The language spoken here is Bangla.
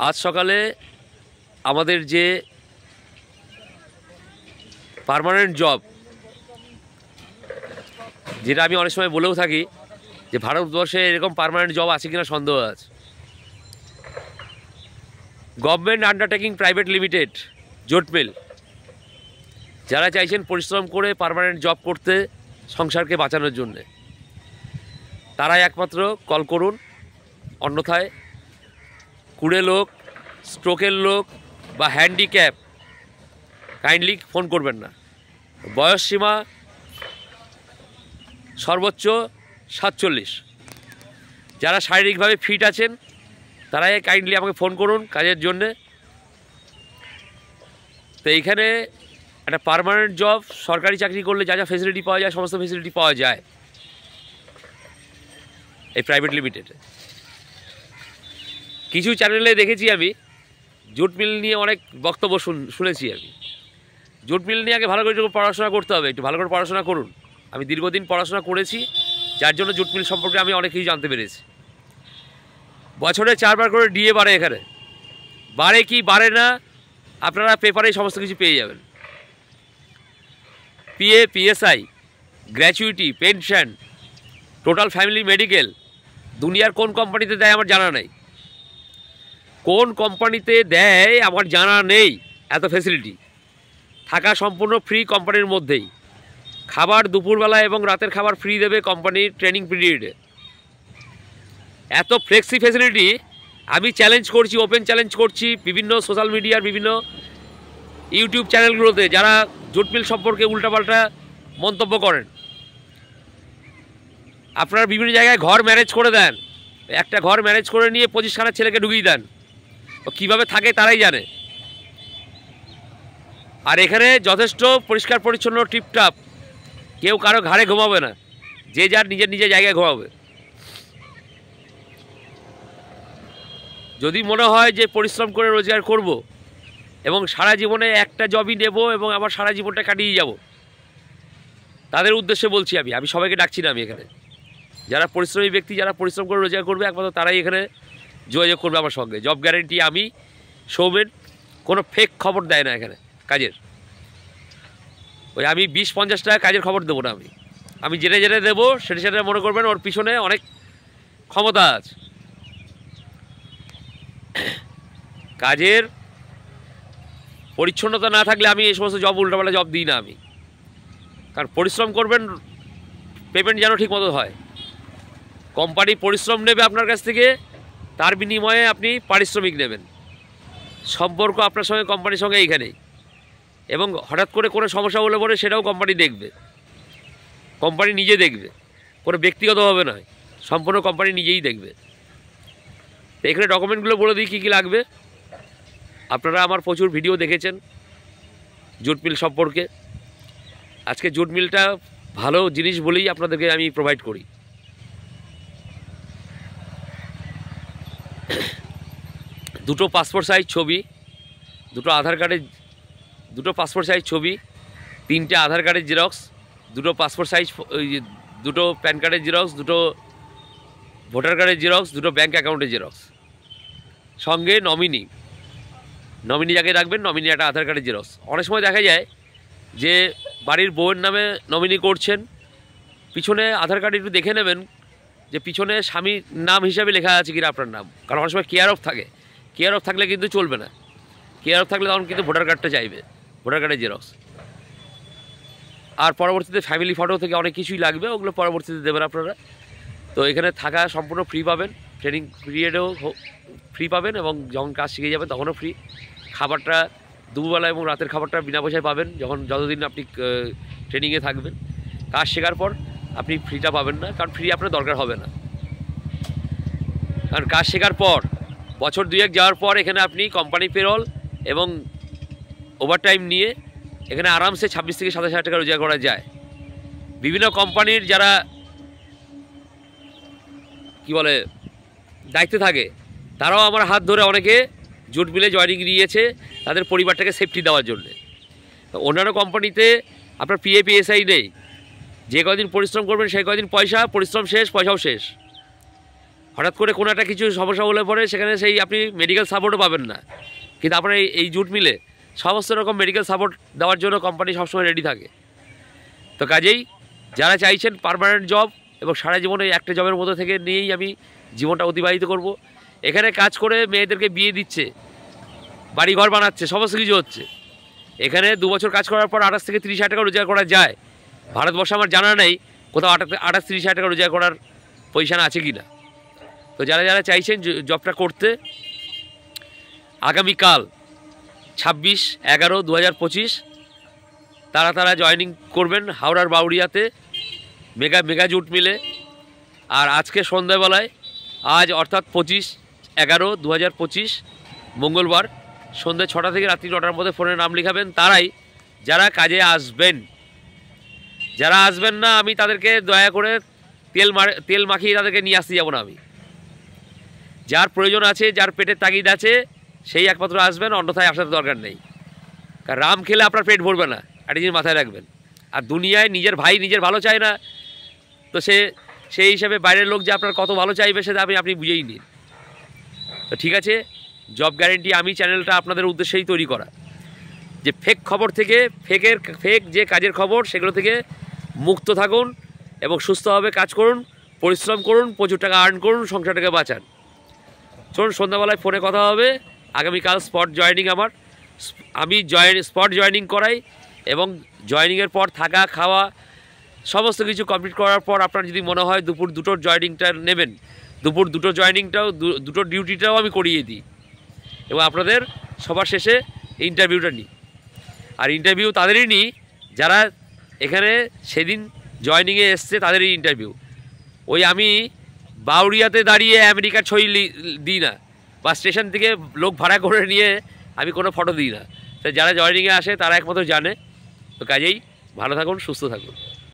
আজ সকালে আমাদের যে পার্মানেন্ট জব, যেটা আমি অনেক সময় বলেও থাকি যে ভারতবর্ষে এরকম পার্মানেন্ট জব আছে কিনা সন্দেহ আছে। Government undertaking private limited jute mill, যারা চাইছেন পরিশ্রম করে পার্মানেন্ট জব করতে সংসারকে বাঁচানোর জন্যে, তারাই একমাত্র কল করুন। অন্যথায় কুড়ে লোক, স্ট্রোকের লোক বা হ্যান্ডিক্যাপ কাইন্ডলি ফোন করবেন না। বয়স সীমা সর্বোচ্চ 47। যারা শারীরিকভাবে ফিট আছেন তারাই কাইন্ডলি আমাকে ফোন করুন কাজের জন্যে। তো এইখানে একটা পার্মানেন্ট জব, সরকারি চাকরি করলে যা যা ফেসিলিটি পাওয়া যায় সমস্ত ফেসিলিটি পাওয়া যায় এই প্রাইভেট লিমিটেডে। কিছু চ্যানেলে দেখেছি আমি জুট মিল নিয়ে অনেক বক্তব্য শুনেছি। আমি জুট মিল নিয়ে আগে ভালো করে পড়াশোনা করতে হবে, একটু ভালো করে পড়াশোনা করুন। আমি দীর্ঘদিন পড়াশোনা করেছি, যার জন্য জুট মিল সম্পর্কে আমি অনেক কিছু জানতে পেরেছি। বছরে 4 বার করে ডিএ বাড়ে, এখানে বাড়ে কি বাড়ে না আপনারা পেপারে সমস্ত কিছু পেয়ে যাবেন। PA, PSI, gratuity, pension, total family medical দুনিয়ার কোন কোম্পানিতে দেয় আমার জানা নেই। কোন কোম্পানিতে দেয় আমার জানা নেই এত ফেসিলিটি। থাকা সম্পূর্ণ ফ্রি কোম্পানির মধ্যেই। খাবার দুপুরবেলা এবং রাতের খাবার ফ্রি দেবে কোম্পানির ট্রেনিং পিরিয়ডে। এত ফ্লেক্সি ফেসিলিটি আমি চ্যালেঞ্জ করছি, ওপেন চ্যালেঞ্জ করছি বিভিন্ন সোশ্যাল মিডিয়ার বিভিন্ন ইউটিউব চ্যানেলগুলোতে, যারা জুট মিল সম্পর্কে উল্টাপাল্টা মন্তব্য করেন। আপনারা বিভিন্ন জায়গায় ঘর ম্যানেজ করে দেন, একটা ঘর ম্যানেজ করে নিয়ে 25খানা ছেলেকে ঢুকিয়ে দেন, ও কীভাবে থাকে তারাই জানে। আর এখানে যথেষ্ট পরিষ্কার পরিচ্ছন্ন, টিপটাপ, কেউ কারো ঘাড়ে ঘুমাবে না, যে যার নিজের নিজের জায়গায় ঘুমাবে। যদি মনে হয় যে পরিশ্রম করে রোজগার করব এবং সারা জীবনে একটা জবই নেব এবং আমার সারা জীবনটা কাটিয়ে যাব, তাদের উদ্দেশ্যে বলছি। আমি সবাইকে ডাকছি না। আমি এখানে যারা পরিশ্রমী ব্যক্তি, যারা পরিশ্রম করে রোজগার করবে, একমাত্র তারাই এখানে যোগাযোগ করবে আমার সঙ্গে। জব গ্যারেন্টি আমি, সৌমেন, কোনো ফেক খবর দেয় না এখানে কাজের। ওই আমি 20-50 টাকা কাজের খবর দেবো না। আমি যেটা দেবো সেটা মনে করবেন ওর পিছনে অনেক ক্ষমতা আছে। কাজের পরিচ্ছন্নতা না থাকলে আমি এই সমস্ত জব, উল্টাপাল্টা জব দিই না আমি। কারণ পরিশ্রম করবেন, পেমেন্ট যেন ঠিক মতো হয়। কোম্পানি পরিশ্রম নেবে আপনার কাছ থেকে, তার বিনিময়ে আপনি পারিশ্রমিক নেবেন। সম্পর্ক আপনার সঙ্গে কোম্পানির সঙ্গে এইখানেই। এবং হঠাৎ করে কোনো সমস্যা হলে পরে সেটাও কোম্পানি দেখবে, কোম্পানি নিজে দেখবে, কোনো ব্যক্তিগতভাবে নয়, সম্পূর্ণ কোম্পানি নিজেই দেখবে। তো এখানে ডকুমেন্টগুলো বলে দিই কী কী লাগবে। আপনারা আমার প্রচুর ভিডিও দেখেছেন জুট মিল সম্পর্কে। আজকে জুট মিলটা ভালো জিনিস বলেই আপনাদেরকে আমি প্রোভাইড করি। দুটো পাসপোর্ট সাইজ ছবি, দুটো আধার কার্ডের, দুটো পাসপোর্ট সাইজ ছবি, 3টে আধার কার্ডের জেরক্স, দুটো পাসপোর্ট সাইজ, দুটো প্যান কার্ডের জেরক্স, দুটো ভোটার কার্ডের জেরক্স, দুটো ব্যাঙ্ক অ্যাকাউন্টের জেরক্স, সঙ্গে নমিনি যাকে রাখবেন, নমিনি একটা আধার কার্ডের জেরক্স। অনেক সময় দেখা যায় যে বাড়ির বউয়ের নামে নমিনি করছেন, পিছনে আধার কার্ড একটু দেখে নেবেন যে পিছনে স্বামীর নাম হিসাবে লেখা আছে কিনা আপনার নাম। কারণ অনেক সময় কেয়ার অফ থাকে, কেয়ার অফ থাকলে কিন্তু চলবে না। কেয়ার অফ থাকলে তখন কিন্তু ভোটার কার্ডটা চাইবে, ভোটার কার্ডের জেরক্স। আর পরবর্তীতে ফ্যামিলি ফটো থেকে অনেক কিছুই লাগবে, ওগুলো পরবর্তীতে দেবেন আপনারা। তো এখানে থাকা সম্পূর্ণ ফ্রি পাবেন, ট্রেনিং পিরিয়ডেও ফ্রি পাবেন, এবং যখন কাজ শিখে যাবেন তখনও ফ্রি। খাবারটা দুপুরবেলা এবং রাতের খাবারটা বিনা পয়সায় পাবেন, যতদিন আপনি ট্রেনিংয়ে থাকবেন। কাজ শেখার পর আপনি ফ্রিটা পাবেন না, কারণ ফ্রি আপনার দরকার হবে না। কারণ কাজ শেখার পর বছর 2-1 যাওয়ার পর এখানে আপনি কোম্পানি পেরোল এবং ওভারটাইম নিয়ে এখানে আরামসে 26 থেকে 27 হাজার টাকা রোজগার করা যায়। বিভিন্ন কোম্পানির যারা কি বলে দায়িত্বে থাকে, তারাও আমার হাত ধরে অনেকে জুট মিলে জয়েনিং নিয়েছে তাদের পরিবারটাকে সেফটি দেওয়ার জন্যে। অন্যান্য কোম্পানিতে আপনার পিএ, পিএসআই নেই। যে কদিন পরিশ্রম করবেন সেই কদিন পয়সা, পরিশ্রম শেষ, পয়সাও শেষ। হঠাৎ করে কোনো একটা কিছু সমস্যা হলে পরে সেখানে সেই আপনি মেডিকেল সাপোর্টও পাবেন না, কিন্তু আপনার এই জুট মিলে সমস্ত রকম মেডিকেল সাপোর্ট দেওয়ার জন্য কোম্পানি সবসময় রেডি থাকে। তো কাজেই যারা চাইছেন পার্মানেন্ট জব এবং সারা জীবনে একটা জবের মধ্যে থেকে নিয়েই আমি জীবনটা অতিবাহিত করব, এখানে কাজ করে মেয়েদেরকে বিয়ে দিচ্ছে, বাড়িঘর বানাচ্ছে, সমস্ত কিছু হচ্ছে। এখানে 2 বছর কাজ করার পর 28 থেকে 30 হাজার টাকা রোজগার করা যায়। ভারতবর্ষে আমার জানা নেই কোথাও 28-30 হাজার টাকা রোজগার করার পজিশান আছে কি না। তো যারা যারা চাইছেন জবটা করতে, আগামীকাল 26/11/2025 তারা জয়েনিং করবেন হাওড়ার বাউরিয়াতে মেগা জুট মিলে। আর আজকে সন্ধ্যাবেলায়, আজ অর্থাৎ 25/11/2025 মঙ্গলবার সন্ধ্যে 6টা থেকে রাত্রি 9টার মধ্যে ফোনে নাম লিখাবেন। তারাই যারা কাজে আসবেন। যারা আসবেন না আমি তাদেরকে দয়া করে তেল মাখিয়ে তাদেরকে নিয়ে আসতে যাব না। আমি যার প্রয়োজন আছে, যার পেটের তাগিদ আছে, সেই একমাত্র আসবেন, অন্যথায় আসার দরকার নেই। কারণ রাম খেলে আপনার পেট ভরবে না, একটা জিনিস মাথায় রাখবেন। আর দুনিয়ায় নিজের ভাই নিজের ভালো চায় না, তো সেই হিসাবে বাইরের লোক যে আপনার কত ভালো চাইবে সেটা আপনি বুঝেই নিন। তো ঠিক আছে, জব গ্যারেন্টি আমি চ্যানেলটা আপনাদের উদ্দেশ্যেই তৈরি করা, যে ফেক খবর থেকে, ফেক যে কাজের খবর সেগুলো থেকে মুক্ত থাকুন এবং সুস্থভাবে কাজ করুন, পরিশ্রম করুন, প্রচুর টাকা আর্ন করুন, সংসারটাকে বাঁচান। চলুন সন্ধ্যাবেলায় ফোনে কথা হবে। আগামীকাল স্পট জয়েনিং আমার, আমি স্পট জয়েনিং করাই এবং জয়েনিংয়ের পর থাকা খাওয়া সমস্ত কিছু কমপ্লিট করার পর আপনার যদি মনে হয় দুপুর 2টোর জয়েনিংটা নেবেন, দুপুর 2টো জয়েনিংটাও, 2টোর ডিউটিটাও আমি করিয়ে দিই এবং আপনাদের সবার শেষে ইন্টারভিউটা নিই। আর ইন্টারভিউ তাদেরই নিই যারা এখানে সেদিন জয়েনিংয়ে এসছে, তাদেরই ইন্টারভিউ। ওই আমি বাউরিয়াতে দাঁড়িয়ে আমেরিকার ছবি দিই না, বা স্টেশন থেকে লোক ভাড়া করে নিয়ে আমি কোনো ফটো দিই না। তো যারা জয়েনিংয়ে আসে তারা একমাত্র জানে। তো কাজেই ভালো থাকুন, সুস্থ থাকুন।